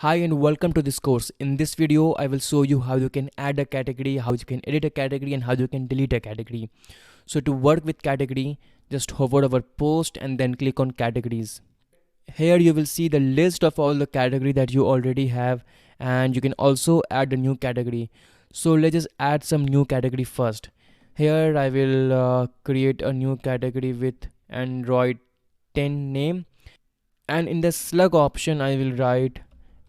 Hi and welcome to this course. In this video, I will show you how you can add a category, how you can edit a category and how you can delete a category. So to work with category, just hover over post and then click on categories. Here you will see the list of all the category that you already have, and you can also add a new category. So let's just add some new category first. Here I will create a new category with Android 10 name, and in the slug option I will write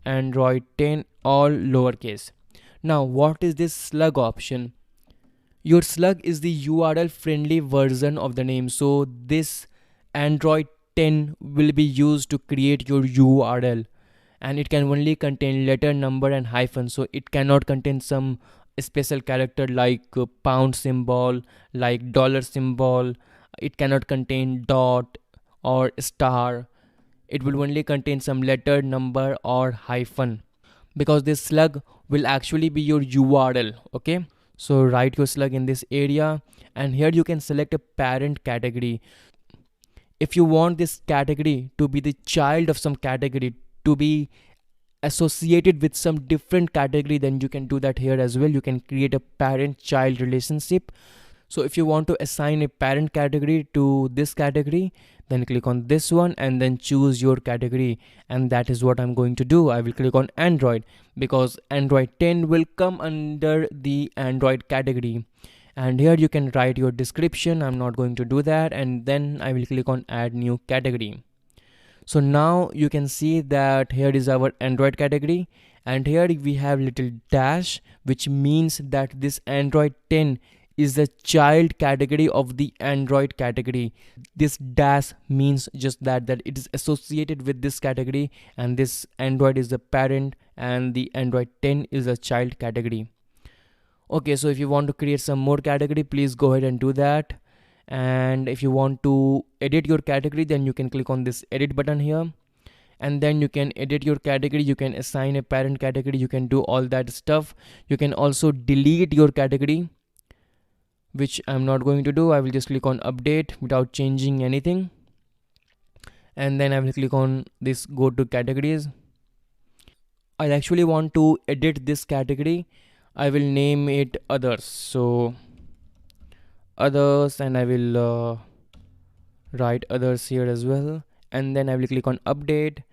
Android 10 all lowercase. Now what is this slug option? Your slug is the URL friendly version of the name. So this Android 10 will be used to create your URL, and it can only contain letter, number and hyphen. So it cannot contain some special character like pound symbol, like dollar symbol. It cannot contain dot or star. It will only contain some letter, number or hyphen, because this slug will actually be your URL. Okay, so write your slug in this area, and here you can select a parent category. If you want this category to be the child of some category, to be associated with some different category, then you can do that here as well. You can create a parent child relationship. So if you want to assign a parent category to this category, then click on this one and then choose your category, and that is what I'm going to do. I will click on Android because Android 10 will come under the Android category, and here you can write your description. I'm not going to do that, and then I will click on add new category. So now you can see that here is our Android category, and here we have little dash, which means that this Android 10 is the child category of the Android category. This dash means just that it is associated with this category, and this Android is the parent and the Android 10 is a child category. Okay, so if you want to create some more category, please go ahead and do that. And if you want to edit your category, then you can click on this edit button here, and then you can edit your category. You can assign a parent category, you can do all that stuff. You can also delete your category, which I'm not going to do. I will just click on update without changing anything, and then I will click on this go to categories. I actually want to edit this category. I will name it others, so others, and I will write others here as well, and then I will click on update,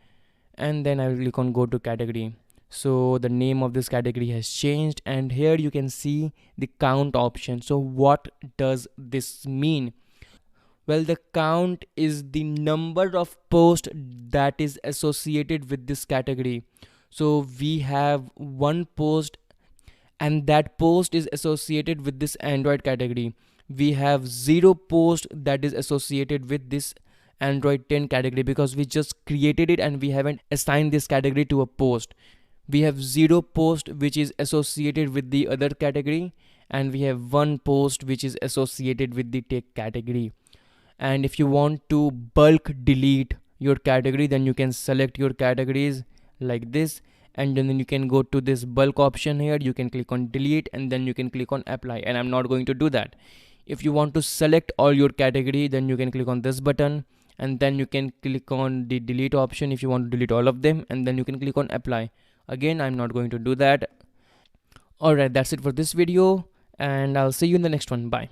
and then I will click on go to category. So the name of this category has changed, and here you can see the count option. So what does this mean? Well, the count is the number of posts that is associated with this category. So we have one post, and that post is associated with this Android category. We have 0 post that is associated with this Android 10 category, because we just created it and we haven't assigned this category to a post. We have 0 post which is associated with the other category, and we have 1 post which is associated with the tech category. And if you want to bulk delete your category, then you can select your categories like this, and then you can go to this bulk option here. You can click on delete, and then you can click on apply, and I'm not going to do that. If you want to select all your category, then you can click on this button, and then you can click on the delete option if you want to delete all of them, and then you can click on apply. Again, I'm not going to do that. Alright, that's it for this video, and I'll see you in the next one. Bye.